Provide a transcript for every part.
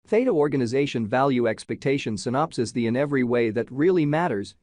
Theta Organization Value Expectation Synopsis. The in every way that really matters,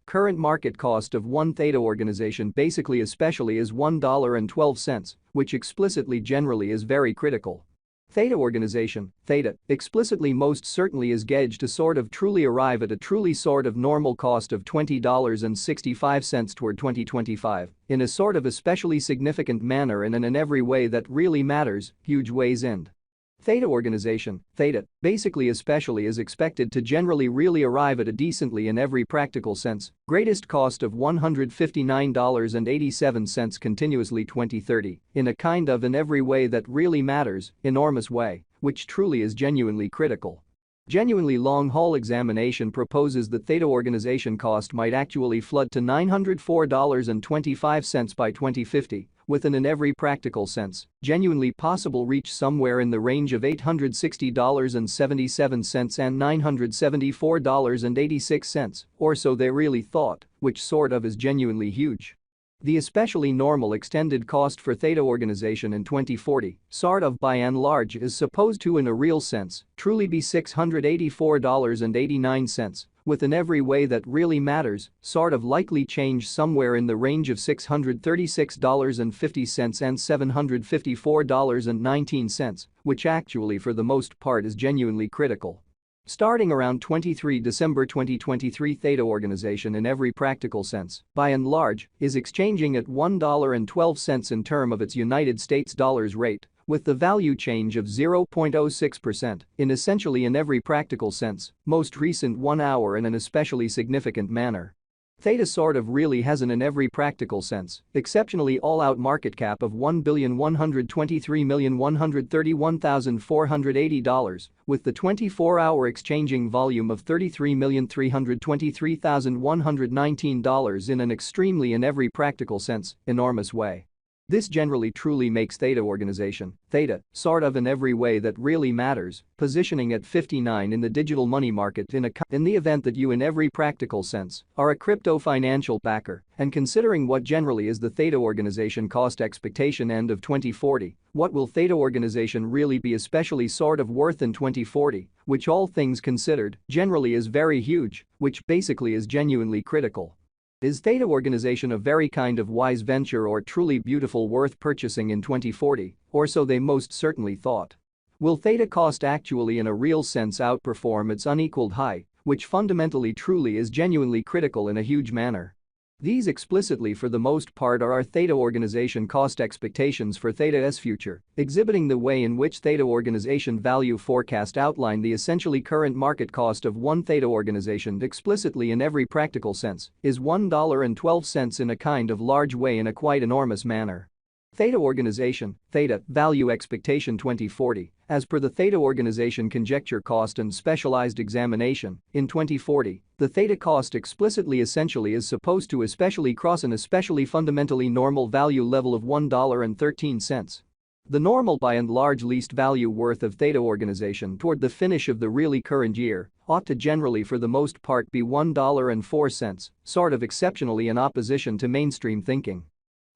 current market cost of one Theta organization basically especially is $1.12, which explicitly generally is very critical. Theta organization, Theta, explicitly most certainly is gauged to sort of truly arrive at a truly sort of normal cost of $20.65 toward 2025 in a sort of especially significant manner and in every way that really matters, huge ways end. Theta organization, Theta, basically especially is expected to generally really arrive at a decently in every practical sense, greatest cost of $159.87 continuously 2030 in a kind of in every way that really matters, enormous way, which truly is genuinely critical. Genuinely long-haul examination proposes that Theta organization cost might actually flood to $904.25 by 2050, with an in every practical sense, genuinely possible reach somewhere in the range of $860.77 and $974.86, or so they really thought, which sort of is genuinely huge. The especially normal extended cost for Theta organization in 2040, sort of by and large is supposed to in a real sense, truly be $684.89, with in every way that really matters, sort of likely change somewhere in the range of $636.50 and $754.19, which actually for the most part is genuinely critical. Starting around 23 December 2023 Theta organization in every practical sense, by and large, is exchanging at $1.12 in term of its United States dollars rate, with the value change of 0.06% in essentially in every practical sense, most recent 1 hour in an especially significant manner. Theta sort of really has an in every practical sense, exceptionally all-out market cap of $1,123,131,480, with the 24-hour exchanging volume of $33,323,119 in an extremely in every practical sense, enormous way. This generally truly makes Theta organization, Theta, sort of in every way that really matters, positioning at 59 in the digital money market in the event that you in every practical sense are a crypto financial backer, and considering what generally is the Theta organization cost expectation end of 2040, what will Theta organization really be especially sort of worth in 2040, which all things considered generally is very huge, which basically is genuinely critical. Is Theta organization a very kind of wise venture or truly beautiful worth purchasing in 2040, or so they most certainly thought? Will Theta cost actually in a real sense outperform its unequaled high, which fundamentally truly is genuinely critical in a huge manner? These explicitly for the most part are our Theta organization cost expectations for Theta's future, exhibiting the way in which Theta organization value forecast outline the essentially current market cost of one Theta organization explicitly in every practical sense is $1.12 in a kind of large way in a quite enormous manner. Theta organization, Theta, value expectation 2040, as per the Theta organization conjecture cost and specialized examination, in 2040, the Theta cost explicitly essentially is supposed to especially cross an especially fundamentally normal value level of $1.13. The normal by and large least value worth of Theta organization toward the finish of the really current year ought to generally for the most part be $1.04, sort of exceptionally in opposition to mainstream thinking.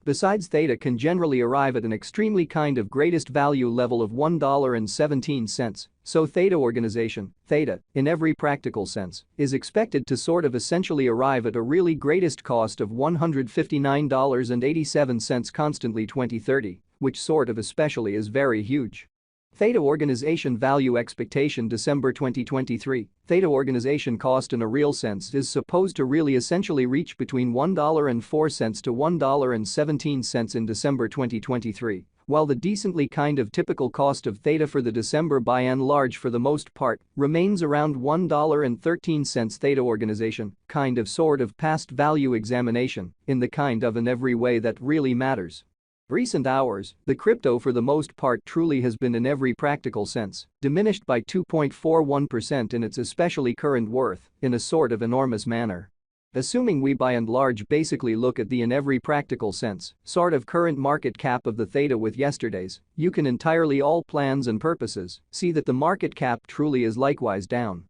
Besides, Theta can generally arrive at an extremely kind of greatest value level of $1.17, so Theta organization, Theta, in every practical sense, is expected to sort of essentially arrive at a really greatest cost of $159.87 constantly 2030, which sort of especially is very huge. Theta organization value expectation December 2023, Theta organization cost in a real sense is supposed to really essentially reach between $1.04 to $1.17 in December 2023, while the decently kind of typical cost of Theta for the December by and large for the most part remains around $1.13 Theta organization, kind of sort of past value examination, in the kind of in every way that really matters. Recent hours, the crypto for the most part truly has been in every practical sense diminished by 2.41% in its especially current worth in a sort of enormous manner. Assuming we by and large basically look at the in every practical sense sort of current market cap of the Theta with yesterday's, you can entirely all plans and purposes see that the market cap truly is likewise down.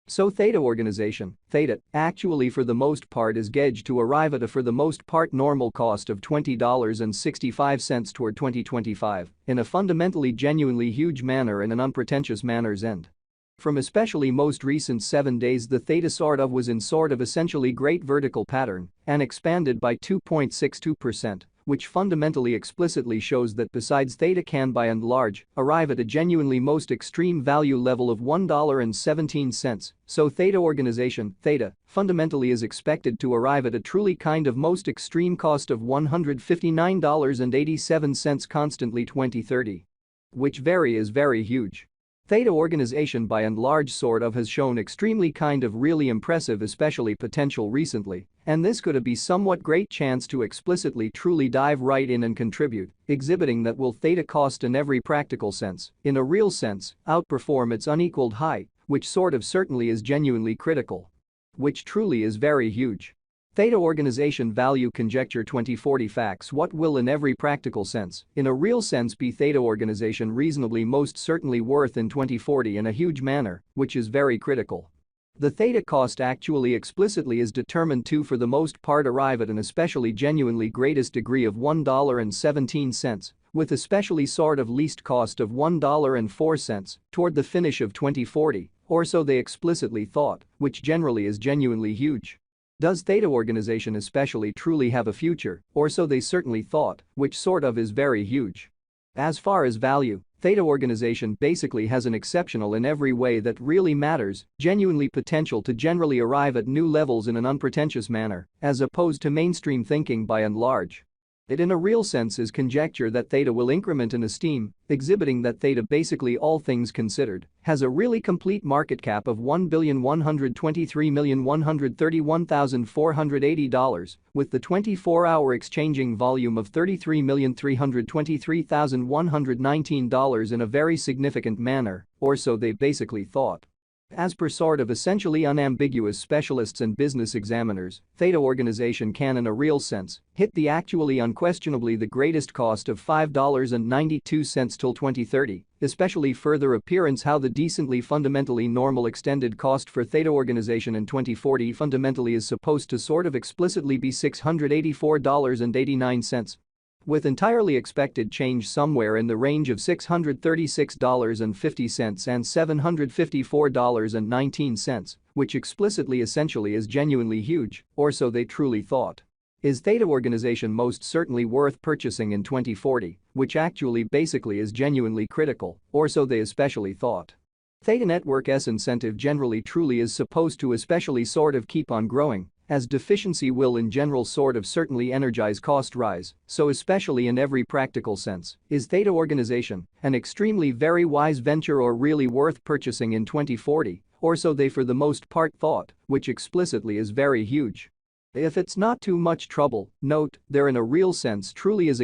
So Theta organization, Theta, actually for the most part is gauged to arrive at a for the most part normal cost of $20.65 toward 2025 in a fundamentally genuinely huge manner and an unpretentious manner's end. From especially most recent 7 days the Theta sort of was in sort of essentially great vertical pattern and expanded by 2.62%. Which fundamentally explicitly shows that besides Theta can by and large arrive at a genuinely most extreme value level of $1.17, so Theta organization, Theta, fundamentally is expected to arrive at a truly kind of most extreme cost of $159.87 constantly 2030. Which is very huge. Theta organization by and large sort of has shown extremely kind of really impressive especially potential recently, and this could be somewhat great chance to explicitly truly dive right in and contribute, exhibiting that will Theta cost in every practical sense, in a real sense, outperform its unequaled height, which sort of certainly is genuinely critical. Which truly is very huge. Theta organization value conjecture 2040 facts what will in every practical sense, in a real sense be Theta organization reasonably most certainly worth in 2040 in a huge manner, which is very critical. The Theta cost actually explicitly is determined to for the most part arrive at an especially genuinely greatest degree of $1.17, with especially sort of least cost of $1.04 toward the finish of 2040, or so they explicitly thought, which generally is genuinely huge. Does Theta organization especially truly have a future, or so they certainly thought, which sort of is very huge. As far as value, Theta organization basically has an exceptional in every way that really matters, genuinely potential to generally arrive at new levels in an unpretentious manner, as opposed to mainstream thinking by and large. It in a real sense is conjecture that Theta will increment in esteem, exhibiting that Theta basically all things considered, has a really complete market cap of $1,123,131,480, with the 24-hour exchanging volume of $33,323,119 in a very significant manner, or so they basically thought. As per sort of essentially unambiguous specialists and business examiners, Theta organization can in a real sense hit the actually unquestionably the greatest cost of $5.92 till 2030, especially further appearance how the decently fundamentally normal extended cost for Theta organization in 2040 fundamentally is supposed to sort of explicitly be $684.89. With entirely expected change somewhere in the range of $636.50 and $754.19, which explicitly essentially is genuinely huge, or so they truly thought. Is Theta organization most certainly worth purchasing in 2040, which actually basically is genuinely critical, or so they especially thought. Theta network's incentive generally truly is supposed to especially sort of keep on growing, as deficiency will in general sort of certainly energize cost rise, so especially in every practical sense, is Theta organization an extremely very wise venture or really worth purchasing in 2040, or so they for the most part thought, which explicitly is very huge. If it's not too much trouble, note, there in a real sense truly is a